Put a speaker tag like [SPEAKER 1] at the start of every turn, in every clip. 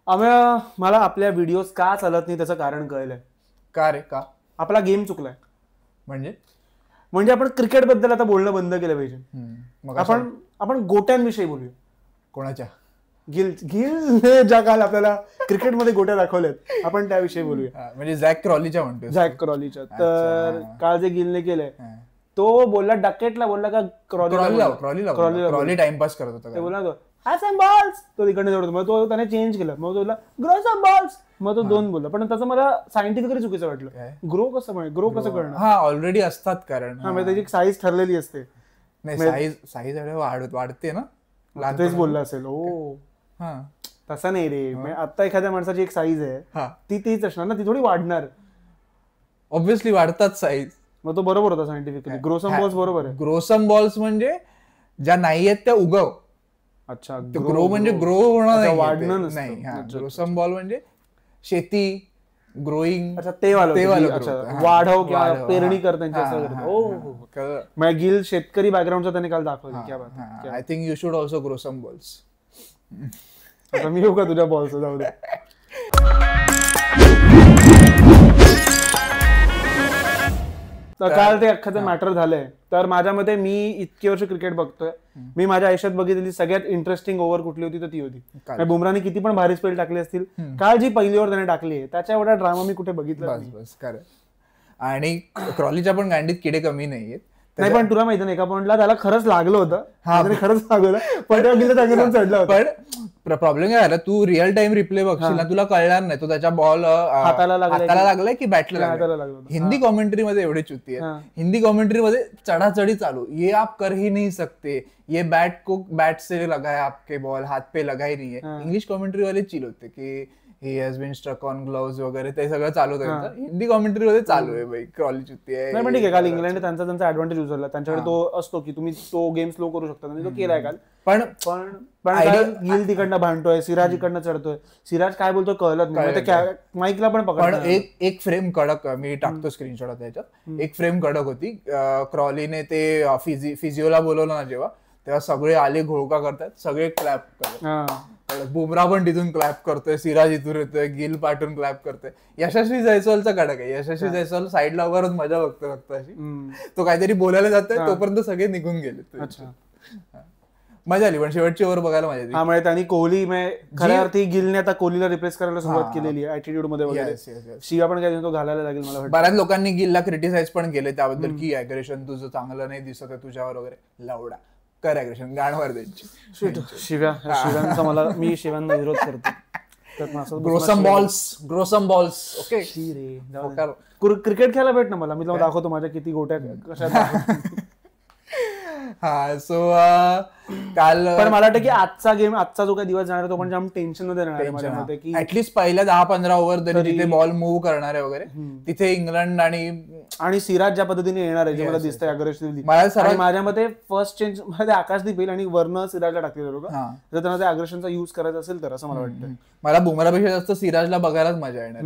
[SPEAKER 1] मला आपल्या व्हिडिओज का चालत नाही त्याचं कारण कळलंय.
[SPEAKER 2] का रे? का?
[SPEAKER 1] आपला गेम चुकलाय.
[SPEAKER 2] म्हणजे
[SPEAKER 1] आपण क्रिकेट बद्दल आता बोलणं बंद केलं पाहिजे.
[SPEAKER 2] मग
[SPEAKER 1] आपण गोट्यांविषयी बोलूया.
[SPEAKER 2] कोणाच्या?
[SPEAKER 1] गिल ज्या काल आपल्याला क्रिकेटमध्ये गोट्या दाखवल्यात आपण त्याविषयी बोलूया.
[SPEAKER 2] म्हणजे झॅक क्रॉलीच्या म्हणतो.
[SPEAKER 1] झॅक क्रॉलीच्या. तर काल जे गिलने केलंय तो बोलला डकेटला बोलला का
[SPEAKER 2] क्रॉली टाइमपास करत होता.
[SPEAKER 1] ते बोलला बॉल्स तो तिकडे जोडतो. मग तो त्याने चेंज केलं. मग तो बोलला ग्रो सम बॉल्स. मग तो 2 बोलला. पण त्याचं मला सायंटिफिकली चुकीचं वाटलं. ग्रो कसं करणं?
[SPEAKER 2] हा ऑलरेडी असतात कारण
[SPEAKER 1] म्हणजे त्याची साईज ठरलेली असते.
[SPEAKER 2] नाही साईज वाढते ना.
[SPEAKER 1] तेच बोलला असेल. ओ तसं नाही रे. आता एखाद्या माणसाची एक साईज आहे ती तीच असणार ना. ती थोडी वाढणार.
[SPEAKER 2] ऑब्व्हियसली वाढतात साईज.
[SPEAKER 1] मग तो बरोबर होता सायंटिफिकली. ग्रोसम बॉल्स बरोबर आहे.
[SPEAKER 2] ग्रोसम बॉल्स म्हणजे ज्या नाही आहेत त्या उगव.
[SPEAKER 1] अच्छा.
[SPEAKER 2] ग्रो म्हणजे ग्रो होणार
[SPEAKER 1] वाढणं
[SPEAKER 2] नाही. ग्रोसम बॉल म्हणजे शेती ग्रोईंग.
[SPEAKER 1] अच्छा ते वाढव किंवा पेरणी करताना. गिल शेतकरी बॅकग्राऊंडचा त्याने काल दाखवलं.
[SPEAKER 2] I think you should also grow some balls.
[SPEAKER 1] आता मी येऊ का तुझ्या बॉल्स? जाऊ दे. काल ते अख्खं मॅटर झालंय. तर माझ्या मते मी इतकी वर्ष क्रिकेट बघतोय. मी माझ्या आयुष्यात बघितलेली सगळ्यात इंटरेस्टिंग ओव्हर कुठली होती तर ती होती. बुमराने किती पण भारी स्पेल टाकले असतील, काल जी पहिली ओव्हर त्याने टाकली आहे त्याच्या एवढा ड्रामा मी कुठे बघितला नाही.
[SPEAKER 2] आणि क्रॉलीच्या पण गांडीत किडे कमी नाहीयेत.
[SPEAKER 1] नाही पण तुला माहिती नाही का पॉइंटला त्याला खरंच लागलं होतं. खरंच लागलं पण चढलं होतं.
[SPEAKER 2] पण प्रॉब्लेम काय झाला, तू रिअल टाइम रिप्ले बघशील ना तुला कळणार नाही तो त्याच्या बॉल हाताला लागलाय की बॅटला लागलाय. हिंदी कॉमेंट्री मध्ये एवढी चुती आहे. हिंदी कॉमेंट्री मध्ये चढाचढी चालू. ये आप कर ही नहीं सकते, ये बैट से लगा है आपके बॉल, हाथ पे लगा ही नहीं है. इंग्लिश कॉमेंट्री वाले चिल होते की he has been struck on gloves वगैरे ते सगळं चालू होतं. हिंदी कॉमेंट्री मध्ये चालू आहे भाई क्रॉली चुती आहे.
[SPEAKER 1] नाही पण ठीक आहे. काल इंग्लंड त्यांचा ऍडव्हान्टेज उचलला. त्यांच्याकडे तो असतो की तुम्ही तो गेम स्लो करू शकता. तो केलाय काल. पण गिल तिकडनं भांडतोय, सिराज इकडनं चढतोय. सिराज काय बोलतो कळलंच नाही. माईकला पण पकड.
[SPEAKER 2] एक फ्रेम कडक मी टाकतो स्क्रीनशॉट त्याच्यात. एक फ्रेम कडक होती. क्रॉलीने ते फिजिओला बोलवलं ना जेव्हा तेव्हा सगळे आले घोळका करतात, सगळे क्लॅप करतात. बुमरा पण तिथून क्लॅप करतोय, सिराज इथून येतोय, गिल पाठून क्लॅप करतोय. यशस्वी जयस्वालचा कडक आहे. यशस्वी जयस्वाल साईडला वगैरे मजा बघतो फक्त अशी. तो काहीतरी बोलायला जातोय तोपर्यंत सगळे निघून गेले. मजा आली पण शेवटची ओव्हर बघायला मजा आली.
[SPEAKER 1] त्यामुळे त्यांनी कोहली खऱ्या अर्थी गिलने आता कोहलीला रिप्लेस करायला सुरुवात केलेली आहे ऍटिट्यूड मध्ये वगैरे. शिवा पण काय तो घालायला लागेल मला वाटतं.
[SPEAKER 2] बऱ्याच लोकांनी गिलला क्रिटिसाइज पण केले त्याबद्दल की अग्रेशन तुझं चांगलं नाही दिसत आहे तुझ्यावर वगैरे. लावडा कर अग्रेशन गाणवर द्यायची. मी शिव्यांना विरोध करतो. ग्रोसम बॉल्स ओके.
[SPEAKER 1] क्रिकेट खेळायला भेट ना मला. मी तुला दाखवतो माझ्या किती गोट्या कशा.
[SPEAKER 2] हा सो काल
[SPEAKER 1] पण मला वाटतं की आजचा जो काही दिवस जाणार तो पण जाम टेन्शन मध्ये राहणार आहे माझ्या मते की
[SPEAKER 2] ऍटलीस्ट पहिल्या 10-15 ओव्हर तरी बॉल मूव्ह करणार आहे वगैरे. तिथे इंग्लंड आणि
[SPEAKER 1] सिराज ज्या पद्धतीने येणार आहे जे मला दिसतंय अग्रेसिव्हली. माझ्या मते फर्स्ट चेंज मध्ये आकाशदीप येईल आणि वर्ण सिराजला टाकलेलं लोक जर त्यांना त्या अग्रेशनचा युज करायचा असेल तर असं मला वाटतं.
[SPEAKER 2] मला बुमरापेक्षा जास्त सिराजला बघायलाच मजा येणार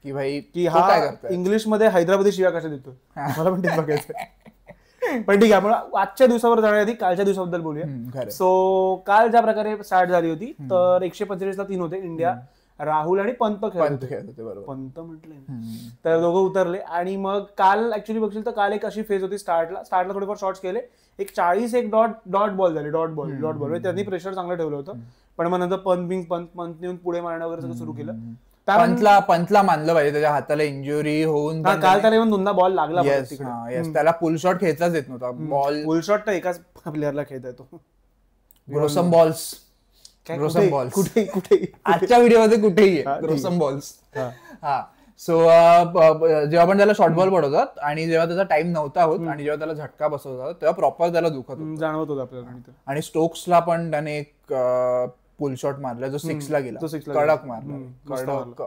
[SPEAKER 2] की भाई
[SPEAKER 1] की हा काय करतो. इंग्लिश मध्ये हैदराबादी शिव्या कशा देतो मला पण ते बघायचं. पण ठीक आहे आपण आजच्या दिवसावर जाण्याआधी कालच्या दिवसाबद्दल बोलूया. सो काल ज्या प्रकारे स्टार्ट झाली होती तर 145ला 3 होते. इंडिया राहुल आणि पंत खेळत होते. पंत म्हटले तर दोघं उतरले. आणि मग काल ऍक्च्युली बघशील तर काल एक अशी फेज होती स्टार्टला थोडेफार शॉट्स केले. एक 40 डॉट बॉल झाले. डॉट बॉल त्यांनी प्रेशर चांगलं ठेवलं होतं. पण मग नंतर पंत नेऊन पुढे मारणं वगैरे सगळं सुरू केलं.
[SPEAKER 2] पंतला मानलं पाहिजे. त्याच्या हाताला इंजुरी होऊन
[SPEAKER 1] काल त्याला येऊन दोनदा बॉल लागला.
[SPEAKER 2] त्याला पुल शॉट खेचलाच येत नव्हता. बॉल
[SPEAKER 1] पुल शॉट तर एकाच प्लेअरला खेळता येतो.
[SPEAKER 2] ग्रोसम बॉल्स
[SPEAKER 1] कुठे
[SPEAKER 2] आजच्या व्हिडिओ मध्ये कुठेही ग्रोसम बॉल्स. हा सो जेव्हा पण त्याला शॉर्ट बॉल पडवतात आणि जेव्हा त्याचा टाइम नव्हता होत आणि जेव्हा त्याला झटका बसवतात तेव्हा प्रॉपर त्याला दुखत
[SPEAKER 1] जाणवत होतं आपल्याला.
[SPEAKER 2] आणि स्टोक्सला पण त्याने एक पुल शॉट मारला जो 6ला गेला. कडक मारला.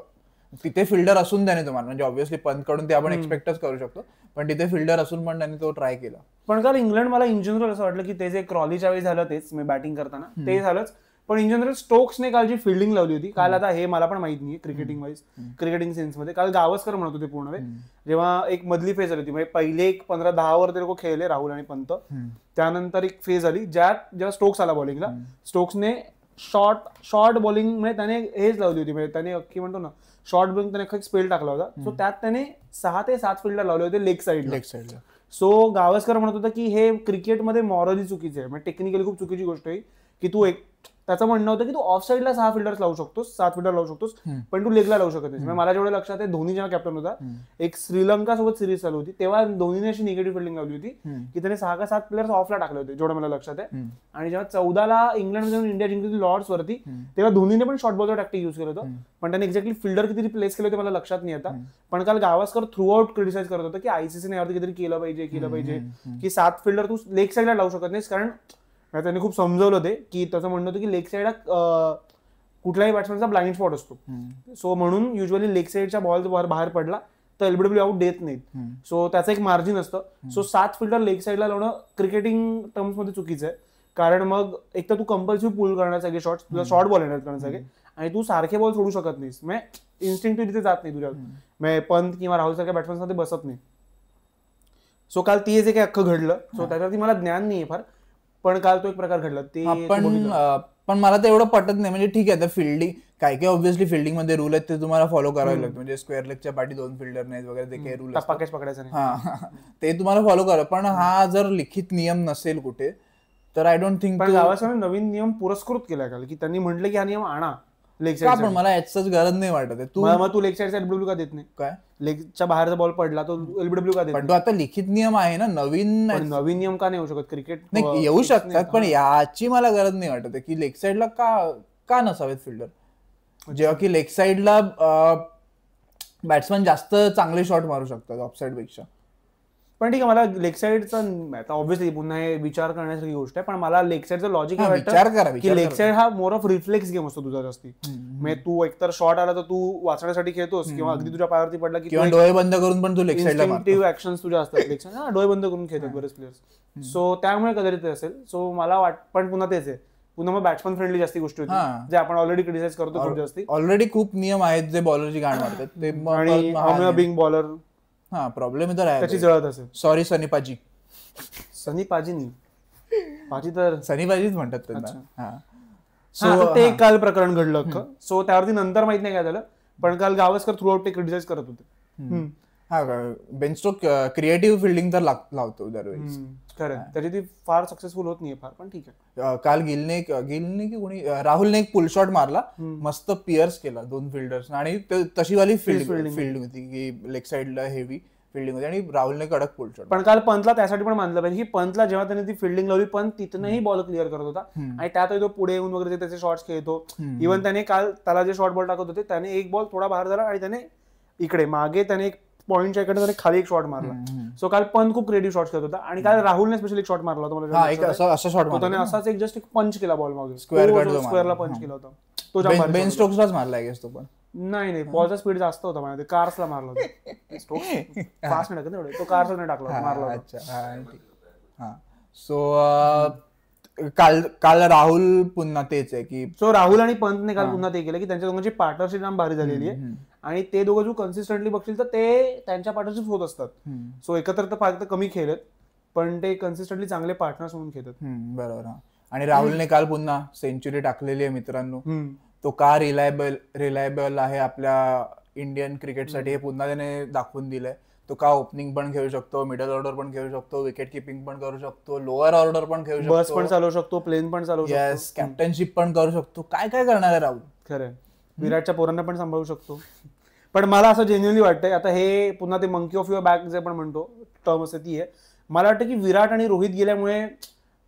[SPEAKER 2] तिथे फिल्डर असून त्याने तो मारला. म्हणजे ऑब्व्हियसली पंत कडून ते आपण एक्सपेक्टच करू शकतो पण तिथे फिल्डर असून पण त्याने तो ट्राय केला.
[SPEAKER 1] पण काल इंग्लंड मला इन जनरल असं वाटलं की ते जे क्रॉलीच्या वेळी झालं तेच मी बॅटिंग करताना ते झालंच. पण इन जनरल स्टोक्सने काल जी फिल्डिंग लावली होती काल, आता हे मला पण माहित नाही क्रिकेटिंग सेन्स मध्ये, काल गावस्कर म्हणत होते पूर्ण वेळ जेव्हा एक मधली फेज आली होती, म्हणजे पहिले एक 15-10 ओव्हर ते लोक खेळले राहुल आणि पंत, त्यानंतर एक फेज आली ज्यात जेव्हा स्टोक्स आला बॉलिंगला, स्टोक्सने शॉर्ट बॉलिंग म्हणजे त्याने हेच लावली होती, म्हणजे त्याने अख्खी म्हणतो ना शॉर्ट बॉलिंग त्याने एक स्पेल टाकला होता. सो त्यात त्याने 6 ते 7 फिल्डर लावले होते लेग साईडला. सो गावस्कर म्हणत होता की हे क्रिकेटमध्ये मॉरली चुकीचं आहे, म्हणजे टेक्निकली खूप चुकीची गोष्ट आहे की तू त्याचं म्हणणं होतं की तू ऑफ साईडला 6 फिल्डर्स लावू शकतोस, 7 फिल्डर लावू शकतोस, पण तू लेगला लावू शकत नाही. मला जेवढं लक्षात आहे, धोनी जेव्हा कॅप्टन होता, एक श्रीलंका सोबत सिरीज चालू होती, तेव्हा धोनीने अशी निगेटिव्ह फिल्डिंग लावली होती की त्याने 6 का 7 प्लेयर्स ऑफला टाकले होते, जेवढं मला लक्षात आहे. आणि जेव्हा 14ला इंग्लंड इंडिया जिंकली लॉर्ड्स वरती, तेव्हा धोनीने पण शॉर्ट बॉलर टॅक्टिक युज केलं होतं, पण त्याने एक्झॅक्टली फिल्डर किती रिप्लेस केले होते मला लक्षात नाही आता. पण काल गावस्कर थ्रू आउट क्रिटिसाइज करत होता की आयसीसीने यावरती काहीतरी केलं पाहिजे की 7 फिल्डर तू लेग साईडला लावू शकत नाहीस, कारण त्यांनी खूप समजवलं ते की त्याचं म्हणणं होतं की लेग साईडला कुठल्याही बॅट्समॅनचा ब्लाइंड स्पॉट असतो. सो म्हणून युजली लेग साईडच्या बॉल बाहेर पडला तर एलबीडब्ल्यू आउट देत नाहीत. सो त्याचं एक मार्जिन असतं. सो 7 फिल्डर लेग साईडला लावणं क्रिकेटिंग टर्म्स मध्ये चुकीचं आहे, कारण मग एक तर तू कंपल्सरी पुल करणार सगळे शॉट्स, तुला शॉर्ट बॉल येणार करणार सगळे, आणि तू सारखे बॉल सोडू शकत नाहीस, म्हणजे इन्स्टिंक्टिव्ह तिथे जात नाही तुझ्या, म्हणजे पंत किंवा राहुल सारख्या बॅट्समॅन ते बसत नाही. सो काल ते जे काही अख्खं घडलं, सो त्याच्यावरती मला ज्ञान नाहीये फार, पण काल तो एक प्रकार घडला ते.
[SPEAKER 2] पण मला ते एवढं पटत नाही, म्हणजे ठीक आहे तर फिल्डिंग काय ऑब्व्हियसली फिल्डिंग मध्ये रूल आहेत ते तुम्हाला फॉलो करावे लागतात, म्हणजे स्क्वेअर लेगच्या पाठी 2 फिल्डर नाहीत वगैरे ते काही रूल
[SPEAKER 1] पकडायचं
[SPEAKER 2] नाही, ते तुम्हाला फॉलो करा. पण हा जर लिखित नियम नसेल कुठे तर आय डोंट थिंक.
[SPEAKER 1] पण गावासने नवीन नियम पुरस्कृत केलाय काल की त्यांनी म्हटलं की हा नियम आणा लेग साईड.
[SPEAKER 2] पण मला याचंच गरज नाही वाटत आहे.
[SPEAKER 1] तू लेग साईडचा एलबीडब्ल्यू का देत नाही? काय लेगच्या बाहेरचा बॉल पडला तो एलबीडब्ल्यू का देत?
[SPEAKER 2] पण तो आता लिखित नियम आहे ना, नवीन
[SPEAKER 1] नियम का नाही येऊ शकत? क्रिकेट
[SPEAKER 2] नाही येऊ शकतात, पण याची मला गरज नाही वाटत की लेग साईडला का नसावेत फिल्डर, जेव्हा की लेग साईडला बॅट्समॅन जास्त चांगले शॉट मारू शकतात ऑफ साईड पेक्षा.
[SPEAKER 1] पण ठीक आहे, मला लेग साईडचा आता ऑब्व्हियसली पुन्हा हे विचार करण्यासारखी गोष्ट आहे, पण मला लेग साईडचं लॉजिक वाटतं की लेग साईड हा मोर ऑफ रिफ्लेक्स गेम असतो तुझा जास्ती. म्हणजे तू एकतर शॉट आला तर तू वाचण्यासाठी खेळतोस, किंवा अगदी तुझ्या पायावरती पडला की
[SPEAKER 2] डोळे बंद करून पण तू लेग साईडला
[SPEAKER 1] इन्स्टिंक्टिव्ह ऍक्शन्स तुझ्या असतात लेग साईड, डोळे बंद करून खेळतात बरेच प्लेयर्स. सो त्यामुळे कदाचित ते असेल. सो मला पण पुन्हा तेच आहे, पुन्हा मग बॅट्समन फ्रेंडली जास्ती गोष्टी होती जे आपण ऑलरेडी क्रिटिसाइज करतो खूप जास्ती.
[SPEAKER 2] ऑलरेडी खूप नियम आहेत जे बॉलरची घाण मारतात ते,
[SPEAKER 1] आणि बिंग बॉलर
[SPEAKER 2] हा प्रॉब्लेम तर आहे
[SPEAKER 1] त्याची जळत असेल.
[SPEAKER 2] सॉरी सनी पाजी
[SPEAKER 1] नाही पाजी तर
[SPEAKER 2] सनी पाजीच म्हणतात त्यांना.
[SPEAKER 1] सो ते काल प्रकरण घडलं अख्खं. सो त्यावरती नंतर माहित नाही काय झालं, पण काल गावस्कर थ्रू आउट ते क्रिटिसाइज करत होते.
[SPEAKER 2] हा बेन स्टोक क्रिएटिव्ह फिल्डिंग तर लावतो दरवेळेस,
[SPEAKER 1] खरं त्याची ती फार सक्सेसफुल होत नाही फार, पण ठीक आहे.
[SPEAKER 2] काल गिलने की कोणी राहुलने एक पुल शॉट मारला, मस्त पिअर्स केला 2 फिल्डर्स, आणि तशी वाली फिल्डिंग होती की लेग साईडला हेवी फिल्डिंग होती, आणि राहुलने कडक पुल शॉट.
[SPEAKER 1] पण काल पंतला त्यासाठी पण मानलं पाहिजे की पंतला जेव्हा त्याने ती फिल्डिंग लावली, पंत तिथनंही बॉल क्लिअर करत होता, आणि त्यातही तो पुढे येऊन वगैरे त्याचे शॉट्स खेळतो. इव्हन त्याने काल त्याला जे शॉर्ट बॉल टाकत होते त्याने एक बॉल थोडा बाहेर झाला आणि त्याने इकडे मागे त्याने एक पॉईंटच्या इकडे त्याने खाली एक शॉट मारला. सो काल पंत खूप क्रिएटिव्ह शॉट खेळत होता, आणि काल राहुलने स्पेशली एक शॉट मारला होता, त्याने असाच एक जस्ट एक पंच केला बॉल मागे स्क्वेअरला पंच केला होता तो.
[SPEAKER 2] बेन स्टोक्सलाच मारला आहे तो, पण
[SPEAKER 1] नाही बॉलचा स्पीड जास्त होता माझ्या, कार्सला मारला होता. फास्ट नाही टाकत एवढे, तो कार्सला नाही टाकला मारला.
[SPEAKER 2] अच्छा. सो काल राहुल पुन्हा तेच आहे की,
[SPEAKER 1] सो राहुल आणि पंतने काल पुन्हा ते केलं की त्यांच्या दोघांची पार्टनरशिप जाम भारी झालेली आहे, आणि ते दोघं जो कन्सिस्टंटली बघतील तर ते त्यांच्या पार्टनरशिप होत असतात. सो एकत्र तर फार कमी खेळत, पण ते कन्सिस्टंटली चांगले पार्टनर्स म्हणून खेळतात.
[SPEAKER 2] बरोबर. आणि राहुलने काल पुन्हा सेंचुरी टाकलेली आहे मित्रांनो. तो का रिलायबल आहे आपल्या इंडियन क्रिकेटसाठी हे पुन्हा त्याने दाखवून दिलंय. तो का ओपनिंग पण खेळू शकतो, मिडल ऑर्डर पण खेळू शकतो, विकेट किपिंग पण करू शकतो, लोअर ऑर्डर पण खेळू शकतो,
[SPEAKER 1] बस पण चालवू शकतो, प्लेन पण चालवू शकतो,
[SPEAKER 2] येस कॅप्टनशिप पण करू शकतो. काय काय करणार आहे राहुल.
[SPEAKER 1] खरंय, विराटच्या पोरांना पण सांभाळू शकतो. पण मला असं जेन्युअनली वाटतंय, आता हे पुन्हा ते मंकी ऑफ युअर बॅक जे आपण म्हणतो टर्म असते ती आहे, मला वाटतं की विराट आणि रोहित गेल्यामुळे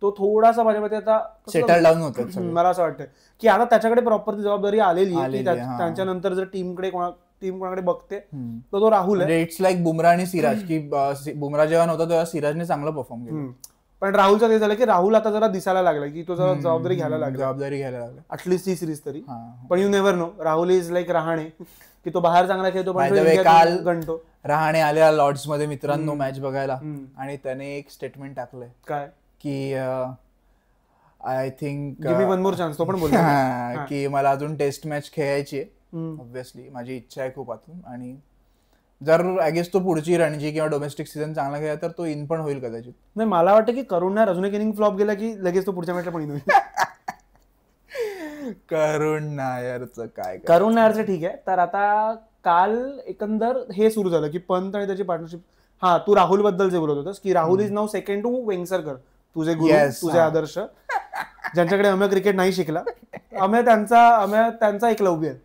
[SPEAKER 1] तो थोडासा माझ्या मते आता
[SPEAKER 2] सेटल डाऊन होतो.
[SPEAKER 1] मला असं वाटतं की आता त्याच्याकडे प्रॉपर जबाबदारी आलेली आहे, त्यांच्या नंतर जर टीम कोणाकडे बघते तर तो राहुल आहे.
[SPEAKER 2] इट्स लाईक बुमराह आणि सिराज, की बुमराह जेव्हा नव्हता तेव्हा सिराजने चांगलं परफॉर्म केलं.
[SPEAKER 1] पण राहुलचं ते झालं की राहुल आता जरा दिसायला लागला की तो जरा जबाबदारी घ्यायला लागला ऍटलीस्ट ही सिरीज तरी. पण you never know, Rahul is like Rahane की तो बाहेर चांगला खेळतो पण
[SPEAKER 2] काल
[SPEAKER 1] गणतो.
[SPEAKER 2] रहाणे आल्या लॉर्ड्स मध्ये मित्रांनो मॅच बघायला, आणि त्याने एक स्टेटमेंट टाकलंय
[SPEAKER 1] काय
[SPEAKER 2] की I think
[SPEAKER 1] give me one more chance. तो पण बोलला
[SPEAKER 2] की मला अजून टेस्ट मॅच खेळायची आहे, ऑब्व्हियसली माझी इच्छा आहे खूप आतून, आणि जर आय गेस तो पुढची रणजी किंवा डोमेस्टिक सीझन चांगला खेळला तर तो इन पण होईल कदाचित.
[SPEAKER 1] नाही मला वाटतं की करुणने अजून एक इनिंग फ्लॉप गेला की लगेच तो पुढच्या मॅचला पण इन होईल.
[SPEAKER 2] करुण नायरचं काय?
[SPEAKER 1] करुण नायरचं ठीक आहे. तर आता काल एकंदर हे सुरू झालं की पंत आणि त्याची पार्टनरशिप. हा, तू राहुल बद्दल जे बोलत होतास की Rahul is now second to Vengsarkar, तुझे गुरु, तुझे आदर्श, ज्यांच्याकडे अमेय क्रिकेट नाही शिकला. अमेय त्यांचा एकलव्य आहे.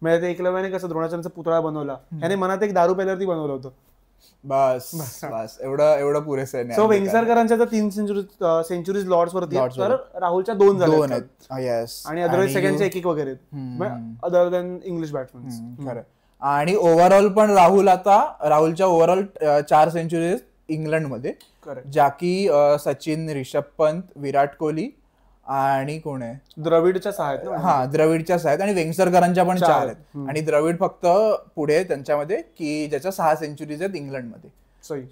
[SPEAKER 1] म्हणजे ते एकलव्याने कसं द्रोणाचार्यांचा पुतळा बनवला, याने मनात एक दारू प्यायल्यावरती बनवलं होतं.
[SPEAKER 2] बस बस एवढं पुरेसं आहे.
[SPEAKER 1] सो वेंगसरकरांच्या तर 3 सेंचुरीज लॉर्ड्स वरती, तर राहुलच्या 2 झाल्या आणि अदरवाईज सगळ्यांचे 1-1 वगैरे, अदर दॅन इंग्लिश बॅट्समन.
[SPEAKER 2] खरं. आणि ओव्हरऑल पण राहुलच्या ओव्हरऑल 4 सेंचुरीज इंग्लंडमध्ये, ज्या की सचिन, रिषभ पंत, विराट कोहली आणि कोण आहे,
[SPEAKER 1] द्रविडच्या 6 आहेत.
[SPEAKER 2] हा, द्रविडच्या 6 आहेत आणि वेंगसरकरांच्या पण 4 आहेत. आणि द्रविड फक्त पुढे त्यांच्यामध्ये की ज्याच्या 6 सेंचुरीज आहेत इंग्लंडमध्ये.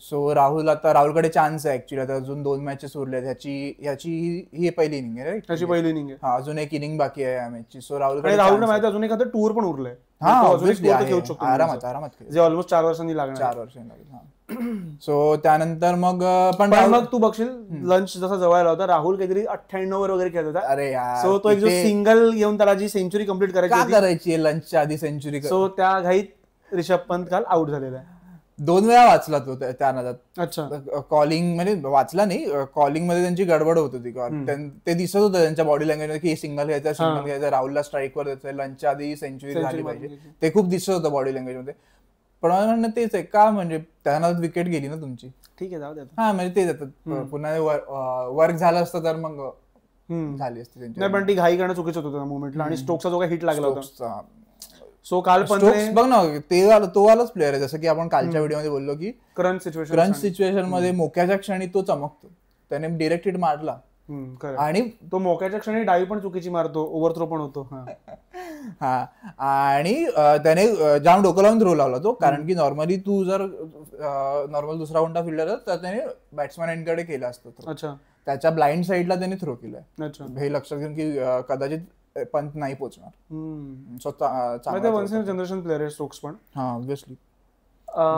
[SPEAKER 2] सो राहुलकडे चान्स आहे ऍक्च्युली. आता अजून 2 मॅचेस उरले. ह्याची ही पहिली इनिंग आहे, राईट?
[SPEAKER 1] त्याची पहिली इनिंग आहे.
[SPEAKER 2] हा, अजून एक इनिंग बाकी आहे या मॅचची. सो
[SPEAKER 1] राहुलला माहिती अजून एखादं टूर पण उरलंय.
[SPEAKER 2] आरामात
[SPEAKER 1] जे ऑलमोस्ट 4 वर्षांनी लागणार.
[SPEAKER 2] 4 वर्षांनी लागेल. सो त्यानंतर मग
[SPEAKER 1] मग तू बघशील लंच जसा जवळ आला होता, राहुल काहीतरी 98 वगैरे खेळत होता.
[SPEAKER 2] अरे यार,
[SPEAKER 1] सो तो एक जो सिंगल घेऊन त्याला जी सेंचुरी कम्प्लीट
[SPEAKER 2] करायची लंचच्या आधी सेंचुरी,
[SPEAKER 1] सो त्या घाईत रिषभ पंत काल आउट झालेला आहे.
[SPEAKER 2] 2 वेळा वाचला तो त्या नादात.
[SPEAKER 1] अच्छा,
[SPEAKER 2] कॉलिंग म्हणजे वाचला नाही, कॉलिंग मध्ये त्यांची गडबड होत होती. ते दिसत होतं त्यांच्या बॉडी लँग्वेज की सिंगल घ्यायचा, राहुलला स्ट्राईकवर द्यायचं, लंचच्या आधी सेंचुरी झाली पाहिजे, ते खूप दिसत होतं बॉडी लँग्वेज मध्ये. पण म्हणणं तेच आहे का, म्हणजे त्यांना विकेट गेली ना तुमची,
[SPEAKER 1] ठीक आहे जाऊ दे.
[SPEAKER 2] हा, म्हणजे तेच येतात. पुन्हा वर्क झालं असतं तर मग झाली असती त्यांची.
[SPEAKER 1] पण ती घाई करणं चुकीचं होतं मोमेंटला. आणि स्टोक्सचा जो काही हिट लागला होता. सो काल पण
[SPEAKER 2] बघ ना, तो वालाच प्लेअर आहे. जसं की आपण कालच्या व्हिडिओमध्ये बोललो की
[SPEAKER 1] क्रंच
[SPEAKER 2] सिच्युएशन मध्ये मोक्याच्या क्षणी तो चमकतो. त्याने डिरेक्ट हिट मारला आणि
[SPEAKER 1] तो मोक्याच्या क्षणी डावी पण चुकीची मारतो, ओव्हरथ्रो पण होतो.
[SPEAKER 2] हा, आणि त्याने जाम डोकं लावून थ्रो लावला तो. कारण की नॉर्मली तू जर नॉर्मल दुसरा कोणता फिल्डर तर त्याने बॅट्समॅन एंडकडे केला असतो.
[SPEAKER 1] अच्छा,
[SPEAKER 2] त्याच्या ब्लाइंड साईडला त्याने थ्रो केलाय.
[SPEAKER 1] अच्छा,
[SPEAKER 2] हे लक्षात घेऊन की कदाचित पंत नाही पोहोचणार.
[SPEAKER 1] जनरेशन प्लेअर आहे स्टोक्स पण.
[SPEAKER 2] हा, ऑब्व्हियसली.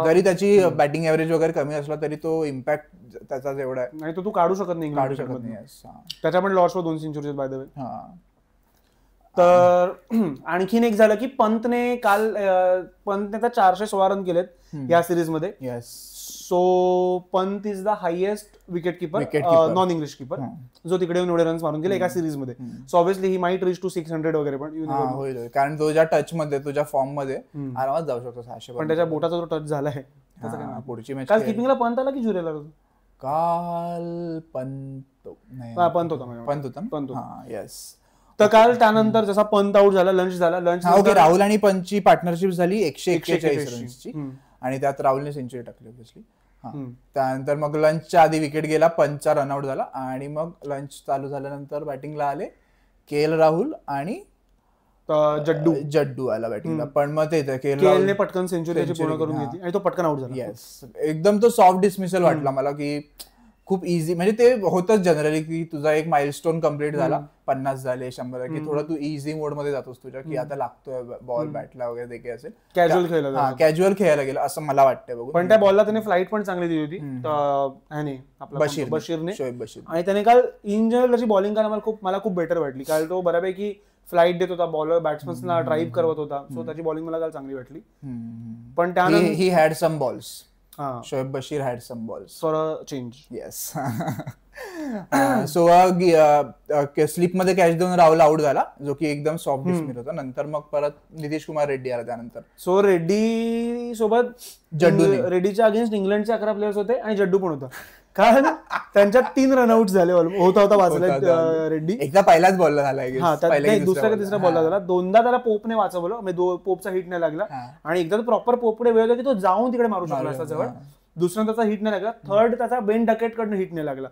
[SPEAKER 2] जरी त्याची बॅटिंग एव्हरेज वगैरे कमी असला तरी तो इम्पॅक्ट त्याचा एवढा आहे.
[SPEAKER 1] नाही, तो तू काढू शकत नाही. त्याच्या पण लॉर्ड्सवर 2 सेंचुरीज बाय द वे. तर आणखीन एक झालं की पंतने आता 416 रन केलेत या सिरीज मध्ये. So Pant is the highest wicket keeper, non English keeper, जो तिकडे एवढे रन्स मारून गेले एका सिरीज मध्ये. So obviously he might reach to 600 वगैरे, पण
[SPEAKER 2] होईल कारण तुझ्या टच मध्ये, तुझ्या फॉर्म मध्ये आरामात जाऊ शकतो 600.
[SPEAKER 1] पण त्याच्या बोटाचा जो टच झालाय
[SPEAKER 2] पुढची मॅच.
[SPEAKER 1] काल किपिंगला पंत आला की जुरेला?
[SPEAKER 2] काल पंत होता. येस.
[SPEAKER 1] तर काल त्यानंतर जसा पंत आउट झाला, लंच झाला.
[SPEAKER 2] राहुल आणि पंतची पार्टनरशिप झाली 141 रन्सची आणि त्यात राहुलने सेंचुरी टाकली ऑब्व्हियसली. त्यानंतर मग लंचच्या आधी विकेट गेला, पंतचा रनआउट झाला आणि मग लंच चालू झाल्यानंतर बॅटिंगला आले KL राहुल आणि जड्डू आला बॅटिंगला. पण मग ते
[SPEAKER 1] केएलने पटकन सेंचुरी पूर्ण करून घेतली आणि तो पटकन आउट झाला.
[SPEAKER 2] येस, एकदम तो सॉफ्ट डिसमिसल वाटला मला की खूप इझी. म्हणजे ते होतच जनरली की तुझा एक माइलस्टोन कम्प्लीट झाला, 50 झाले, 100 की थोडं तू इझी मोड मध्ये जातोस तुझ्या की आता लागतोय बॉल बॅटला वगैरे, ते काही असेल कॅज्युअल खेळायला गेला असं मला वाटतंय बघून.
[SPEAKER 1] पण त्या बॉलला त्याने फ्लाईट पण चांगली दिली होती बशीरने.
[SPEAKER 2] शोएब बशीर.
[SPEAKER 1] आणि त्याने काल इन जनरल त्याची बॉलिंग करायला मला खूप बेटर वाटली. काल तो बऱ्यापैकी फ्लाईट देत होता, बॉलर बॅट्समनला ड्राईव्ह करत होता. सो त्याची बॉलिंग मला काल चांगली वाटली. पण त्यानंतर
[SPEAKER 2] he had some balls. Shoaib Bashir had some balls
[SPEAKER 1] for a change.
[SPEAKER 2] Yes. So slip मध्ये कॅच देऊन राहुल आउट झाला, जो की एकदम सॉफ्ट डिसमिस होता. नंतर मग परत नितीश कुमार रेड्डी आला त्यानंतर.
[SPEAKER 1] सो रेड्डी सोबत रेड्डीच्या अगेन्स्ट इंग्लंडचे 11 प्लेयर्स होते आणि जड्डू पण होता. कारण त्यांच्यात 3 रनआउट झाले होता वाचला रेड्डी.
[SPEAKER 2] एकदा पहिलाच बॉलला झाला,
[SPEAKER 1] दुसऱ्या का तिसऱ्या बॉलला झाला. 2दा त्याला पोपने वाचवलं, म्हणजे पोपचा हिट नाही लागला. आणि एकदा प्रॉपर पोपकडे वेळ होता की तो जाऊन तिकडे मारू शकला असता जवळ. दुसऱ्या त्याचा हिट नाही लागला. थर्ड त्याचा बेन डकेट कडनं हिट नाही लागला.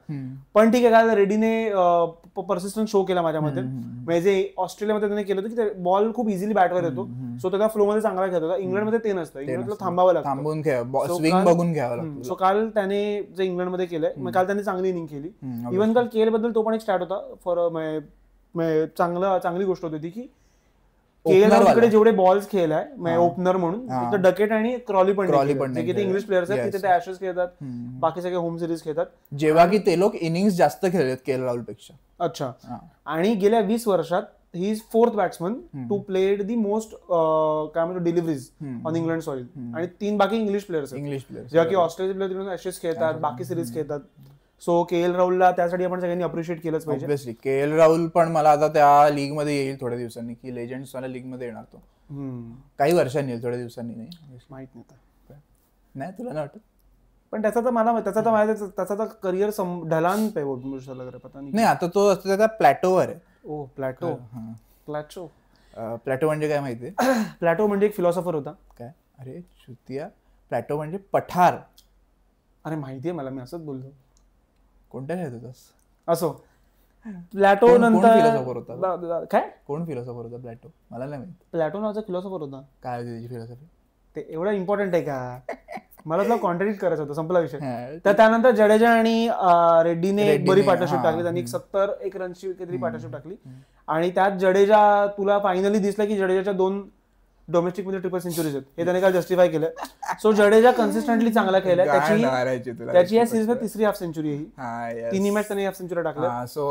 [SPEAKER 1] पण ठीक आहे, काय रेड्डीने परसिस्टन्स शो केला माझ्या मते. म्हणजे जे ऑस्ट्रेलियामध्ये त्याने केलं होतं की बॉल खूप इझिली बॅटवर येतो. सो त्याचा फ्लो मध्ये चांगला खेळत होता. इंग्लंडमध्ये ते नसतं, इंग्लंडला थांबावं लागतं,
[SPEAKER 2] स्विंग बघून घ्यावं लागतं.
[SPEAKER 1] सो काल त्याने जे इंग्लंडमध्ये केलंय, मग काल त्याने चांगली इनिंग केली. इव्हन काल KL बद्दल तो पण एक स्टार्ट होता फॉर चांगली गोष्ट होती की KL जेवढे बॉल्स खेळलाय ओपनर म्हणून, डकेट आणि क्रॉली पण इंग्लिश प्लेयर्स आहेत, तिथे ते ऍशेस खेळतात, बाकी सगळे होम सिरीज खेळतात.
[SPEAKER 2] जेव्हा की ते लोक इनिंग्स जास्त खेळतात KL राहुल पेक्षा.
[SPEAKER 1] अच्छा. आणि गेल्या 20 वर्षात he is fourth batsman to played the most काय म्हणतो डिलिव्हरीज ऑन इंग्लंड सॉइल. आणि 3 बाकी इंग्लिश प्लेयर्स जेव्हा की ऑस्ट्रेलियन प्लेयर ऍशेस खेळतात, बाकी सिरीज खेळतात. So KL. राहुलला त्यासाठी आपण सगळ्यांनी अप्रिशिएट केलंच पाहिजे.
[SPEAKER 2] Obviously KL. राहुल पण मला आता त्या लीग मध्ये येईल थोड्या दिवसांनी, की लेजंड्स वाल्या लीग मध्ये येणार तो. काही वर्षांनी येईल, थोड्या दिवसांनी नाही,
[SPEAKER 1] माहित
[SPEAKER 2] नाही तुला नाही वाटत.
[SPEAKER 1] पण त्याचा तर करिअर ढलान पे पता
[SPEAKER 2] नाही. आता तो असतो त्याचा प्लॅटोवर आहे.
[SPEAKER 1] ओ प्लॅटो.
[SPEAKER 2] प्लॅटो म्हणजे काय माहितीये?
[SPEAKER 1] प्लॅटो म्हणजे एक फिलॉसॉफर होता.
[SPEAKER 2] काय? अरे चुतिया, प्लॅटो म्हणजे पठार.
[SPEAKER 1] अरे माहितीये मला, मी असंच बोलतो.
[SPEAKER 2] कोणत्या खेळत होतास?
[SPEAKER 1] असो प्लॅटो नंतर
[SPEAKER 2] फिलॉसॉफर होता
[SPEAKER 1] काय?
[SPEAKER 2] कोण फिलॉसॉफर होता प्लॅटो? मला नाही माहिती.
[SPEAKER 1] प्लॅटो नावाचा फिलॉसॉफर होता.
[SPEAKER 2] काय होती त्याची फिलॉसॉफी? ते
[SPEAKER 1] एवढं इम्पॉर्टंट आहे का? मला तुला कॉन्ट्रॅडिक्ट करायचं होतं, संपला विषय. तर त्यानंतर जडेजा आणि रेड्डीने एक बरी पार्टनरशिप टाकली. त्यांनी 71 रनची काहीतरी पार्टनरशिप टाकली. आणि त्यात जडेजा, तुला फायनली दिसलं की जडेजाच्या 2 डोमेस्टिक मध्ये ट्रिपल सेंचुरीज आहेत, हे त्याने काल जस्टिफाय केलं. सो जडेजा कन्सिस्टंटली चांगला खेळलाय. त्याची या सिरीज मध्ये 3री हाफ सेंचुरी आहे. 3 मॅच त्याने हाफ सेंचुरी टाकल्या.
[SPEAKER 2] सो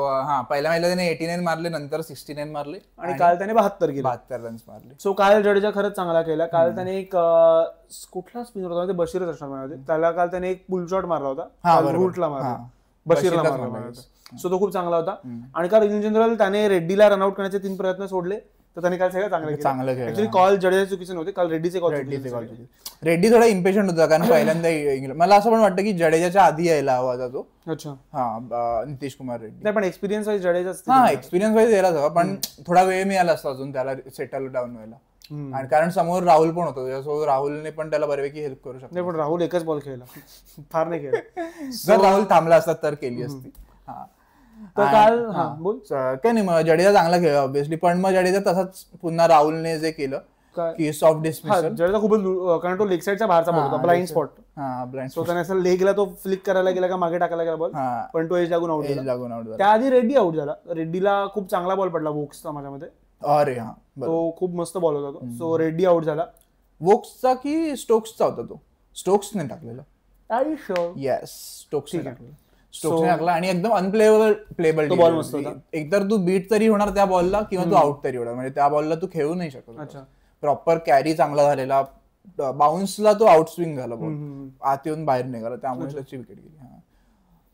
[SPEAKER 2] पहिल्या महिला त्याने 89 मारले, नंतर 69 मारले
[SPEAKER 1] आणि काल त्याने 72
[SPEAKER 2] रन्स मारले.
[SPEAKER 1] सो काल जडेजा खरंच चांगला केला. काल त्याने एक कुठला स्पिनर होता, ते बशीरच असणार, त्याला काल त्याने एक पुल शॉट मारला होता, रूटला मारला, बशीरला मारला. सो तो खूप चांगला होता. आणि काल इन जनरल त्याने रेड्डीला रनआउट करण्याचे 3 प्रयत्न सोडले, तर त्याने काल सगळं चांगलं केलं. ऍक्च्युअली कॉल जडेजा चुकीचे नव्हते, काल रेड्डीचे कॉल.
[SPEAKER 2] रेड्डी थोडा इम्पेशंट होता, कारण पहिल्यांदा मला असं पण वाटतं की जडेजाच्या आधी यायला हवा होता तो.
[SPEAKER 1] अच्छा.
[SPEAKER 2] नितीश कुमार रेड्डी.
[SPEAKER 1] नाही पण experience wise Jadeja,
[SPEAKER 2] experience wise यायलाच हवा, पण थोडा वेळ मिळाला असता अजून त्याला सेटल डाऊन व्हायला. आणि कारण समोर राहुल पण होतो, त्याच्यासोबत राहुलने पण त्याला बऱ्यापैकी हेल्प करू शकतो.
[SPEAKER 1] नाही पण राहुल एकच बॉल खेळला, फार नाही खेळला.
[SPEAKER 2] जर राहुल थांबला असता तर केली असती.
[SPEAKER 1] तर काल
[SPEAKER 2] काय नाही, जडेजा चांगला खेळला ऑब्व्हियसली, पण मग जडेजा तसाच पुन्हा राहुलने जे केलं की सॉफ्ट डिस्मिसल.
[SPEAKER 1] जडेजा खूपच, कारण तो लेग साईडच्या बाहेरचा बॉल होता, ब्लाइंड स्पॉट. सो त्याने असं लेगला तो फ्लिक करायला गेला का मागे टाकायला गेला बॉल, पण तो एज लागून आउट झाला. त्याआधी रेड्डी आउट झाला. रेड्डीला खूप चांगला बॉल पडला वोक्सचा माझ्यामध्ये.
[SPEAKER 2] अरे हा,
[SPEAKER 1] तो खूप मस्त बॉल होता तो. सो रेड्डी आउट झाला.
[SPEAKER 2] वोक्सचा की स्टोक्सचा होता तो? स्टोक्सने टाकलेला. येस, स्टोक्सने टाकलेला. स्टोक्सने टाकला आणि एकदम अनप्लेबल
[SPEAKER 1] बॉल मस्त होता.
[SPEAKER 2] एकतर तू बीट तरी होणार त्या बॉलला किंवा तू आउट तरी होणार, म्हणजे त्या बॉलला तू खेळू नाही शकत. प्रॉपर कॅरी चांगला झालेला, बाउन्सला तो आउट स्विंग झाला, बॉल आत येऊन बाहेर निघाला, त्यामुळे त्याची विकेट गेली.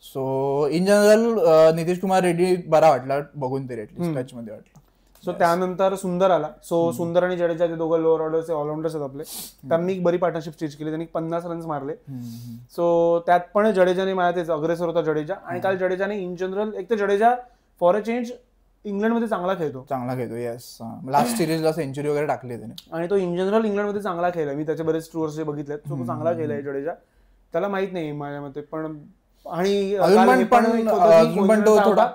[SPEAKER 2] So in general Nitish Kumar Reddy बरा वाटला बघून तरी, ऍटलीस्ट टच मध्ये वाटला.
[SPEAKER 1] सो त्यानंतर सुंदर आला. सो सुंदर आणि जडेजा ते दोघं लोअर ऑर्डरचे ऑलराऊंडर्स आहेत आपले, त्यांनी एक बरी पार्टनरशिप स्टिच केली. त्यांनी 50 रन्स मारले. सो त्यात पण जडेजाने मला तेच अग्रेसर होता जडेजा. आणि काल जडेजाने इन जनरल, एक तर जडेजा फॉर अ चेंज इंग्लंडमध्ये चांगला खेळतो.
[SPEAKER 2] येस, लास्ट सिरीजला सेंचुरी वगैरे टाकली त्याने.
[SPEAKER 1] आणि तो इन जनरल इंग्लंडमध्ये चांगला खेळला. मी त्याचे बरेच टूर्स जे बघितलेत, तो चांगला खेळलाय जडेजा. त्याला माहित नाही माझ्या मते, पण आणि थोडा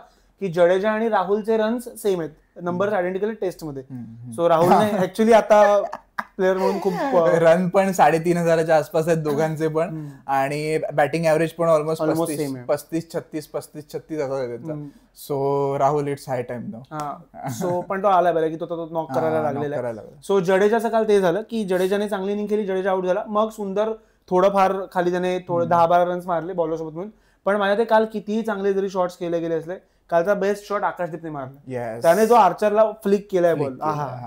[SPEAKER 1] की जडेजा आणि राहुलचे रन्स सेम आहेत, नंबर आयडेंटिकल टेस्ट मध्ये. सो राहुलने ऍक्च्युली आता प्लेअर म्हणून खूप
[SPEAKER 2] रन पण 3,500च्या आसपास आहेत दोघांचे पण, आणि बॅटिंग ऍव्हरेज पण ऑलमोस्ट 35-36 असा आहे. So Rahul it's high time now.
[SPEAKER 1] So पण तो आला बरं की तो नॉक करायला लागलेला आहे. सो जडेजाचं काल ते झालं की जडेजाने चांगली इनिंग केली, जडेजा आउट झाला. मग सुंदर थोडंफार खाली त्याने 10-12 रन्स मारले बॉलर सोबत म्हणून. पण माझ्या ते काल कितीही चांगले जरी शॉट्स केले गेले असले, कालचा बेस्ट शॉट आकाशदीपने मारला. त्याने जो आर्चरला फ्लिक केलाय बॉल,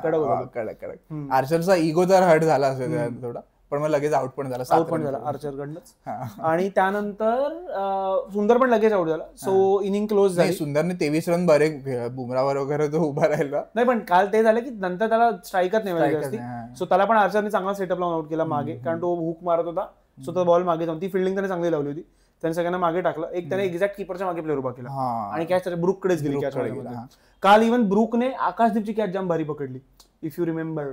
[SPEAKER 2] कडक. आर्चरचा इगो तर हर्ट झाला असेल थोडा, पण मग लगेच आउट पण झाला
[SPEAKER 1] आर्चरकडनंच. आणि त्यानंतर सुंदर पण लगेच आउट झाला. सो इनिंग क्लोज झाली.
[SPEAKER 2] सुंदरने 23 रन बरे, बुमरावर वगैरे तो उभा राहिला
[SPEAKER 1] नाही, पण काल ते झालं की नंतर त्याला स्ट्राईकच नाही. सो त्याला पण आर्चरने चांगला सेटअप लावून आउट केला मागे, कारण तो हुक मारत होता. सो तो बॉल मागे जाऊन, ती फिल्डिंग त्याने चांगली लावली होती. त्याने सगळ्यांना मागे टाकलं. एक त्याने एक्झॅक्ट कीपरच्या मागे प्लेअर उभा केला आणि कॅच त्याच्या ब्रूककडेच गेली. काल इव्हन ब्रूकने आकाशदीपची कॅच जाम भारी पकडली, इफ यू रिमेंबर.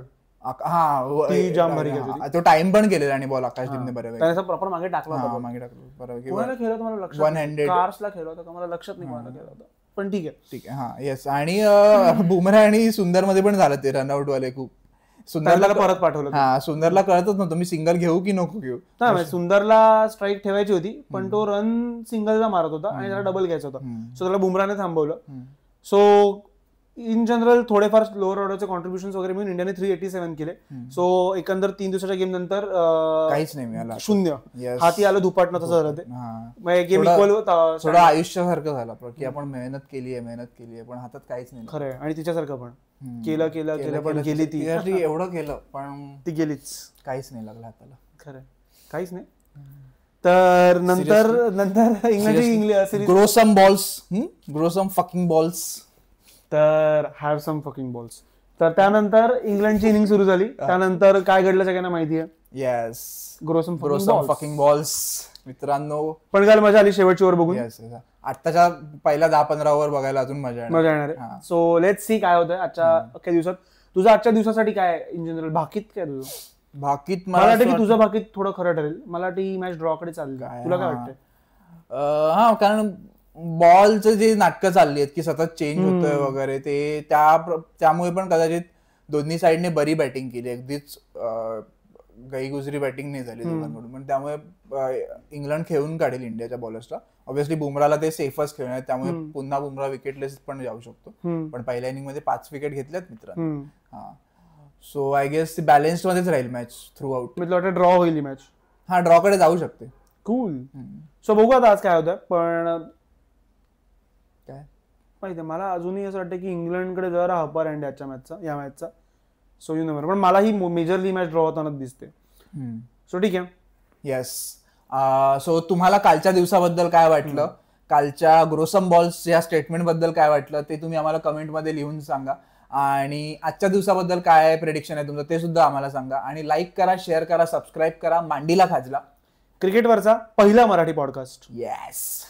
[SPEAKER 1] जाम भारी
[SPEAKER 2] तो टाइम पण केलेला आणि बॉल आकाशदीपने बरोबर
[SPEAKER 1] त्याने प्रॉपर मागे टाकला होता.
[SPEAKER 2] मागे टाकलं
[SPEAKER 1] कोणाला खेळला होता मला लक्षात, कार्सला खेळला होता का मला लक्षात नाही कोणाला खेळला होता, पण ठीक आहे.
[SPEAKER 2] हा येस. आणि बुमरा आणि सुंदर मध्ये पण झालं ते रनआउट वाले खूप.
[SPEAKER 1] सुंदरला परत पाठवलं.
[SPEAKER 2] सुंदरला कळतच नव्हतं मी सिंगल घेऊ की नको घेऊ.
[SPEAKER 1] सुंदरला स्ट्राईक ठेवायची होती, पण तो रन सिंगलला मारत होता आणि त्याला डबल घ्यायचा होता. सो त्याला बुमराने थांबवलं. सो इन जनरल थोडेफार लोअर ऑर्डरचे कॉन्ट्रीब्युशन वगैरे मिळून इंडियाने 387 केले. सो एकंदर 3 दिवसाच्या गेम नंतर
[SPEAKER 2] काहीच नाही मिळालं,
[SPEAKER 1] 0 हाती आलं धुपाटणं तसं झालं ते. गेम इक्वल होता,
[SPEAKER 2] थोडं आयुष्यासारखं झालं की आपण मेहनत केली आहे पण हातात काहीच नाही.
[SPEAKER 1] खरंय, आणि तिच्यासारखं पण केलं पण गेली ती.
[SPEAKER 2] एवढं केलं पण
[SPEAKER 1] ती गेलीच,
[SPEAKER 2] काहीच नाही लागलं हाताला.
[SPEAKER 1] खरंय, काहीच नाही. तर नंतर इंग्लंडची
[SPEAKER 2] grow some balls, grow some fucking balls,
[SPEAKER 1] तर हॅव सम फकिंग बॉल्स. तर त्यानंतर इंग्लंडची इनिंग सुरू झाली. त्यानंतर काय घडलं सगळ्यांना माहिती आहे.
[SPEAKER 2] Yes,
[SPEAKER 1] grow some
[SPEAKER 2] fucking balls मित्रांनो.
[SPEAKER 1] पण काल मजा आली शेवटची ओव्हर बघून.
[SPEAKER 2] आत्ताच्या पहिल्या 10-15 ओव्हर बघायला अजून मजा
[SPEAKER 1] येणार आहे. सो लेट्स सी काय होतंय आजच्या अख्ख्या दिवसात. तुझं आजच्या दिवसासाठी काय इन जनरल भाकीत काय तुझं?
[SPEAKER 2] भाकीत
[SPEAKER 1] मला वाटतं की तुझं भाकीत थोडं खरं ठरेल. मला वाटतं ही मॅच ड्रॉ कडे चालेल. तुला काय वाटतंय?
[SPEAKER 2] हा, कारण बॉलचं जे नाटकं चालली आहेत की सतत चेंज होतंय वगैरे, ते त्यामुळे पण कदाचित दोन्ही साईडने बरी बॅटिंग केली, अगदीच गईगुजरी बॅटिंग नाही झाली दोघांकडून. पण त्यामुळे इंग्लंड खेळून काढेल इंडियाच्या बॉलर्सला. ऑब्व्हियसली बुमराला ते सेफच खेळणार, त्यामुळे पुन्हा बुमरा विकेटलेस पण जाऊ शकतो. पण पहिल्या इनिंग मध्ये 5 विकेट घेतल्यात मित्रांनो. हा, सो आय गेस बॅलन्स्ड मध्येच राहील मॅच थ्रू आउट.
[SPEAKER 1] मला वाटतं ड्रॉ होईल मॅच.
[SPEAKER 2] हा, ड्रॉ कडे जाऊ शकते.
[SPEAKER 1] कूल. सो बघू आता आज काय होतं. पण
[SPEAKER 2] काय
[SPEAKER 1] माहिती, मला अजूनही असं वाटतं की इंग्लंडकडे जरा अपर हँड या मॅचचा. सो यू नंबर, पण मला ही मेजरली मॅच ड्रॉ होतानाच दिसते. सो ठीक आहे.
[SPEAKER 2] येस, सो तुम्हाला कालच्या दिवसाबद्दल काय वाटलं, कालच्या ग्रोसम बॉल्स या स्टेटमेंट बद्दल काय वाटलं ते तुम्ही आम्हाला कमेंटमध्ये लिहून सांगा. आणि आजच्या दिवसाबद्दल काय प्रेडिक्शन आहे तुमचं ते सुद्धा आम्हाला सांगा. आणि लाईक करा, शेअर करा, सबस्क्राईब करा मांडीला खाजला, क्रिकेटवरचा पहिला मराठी पॉडकास्ट. येस.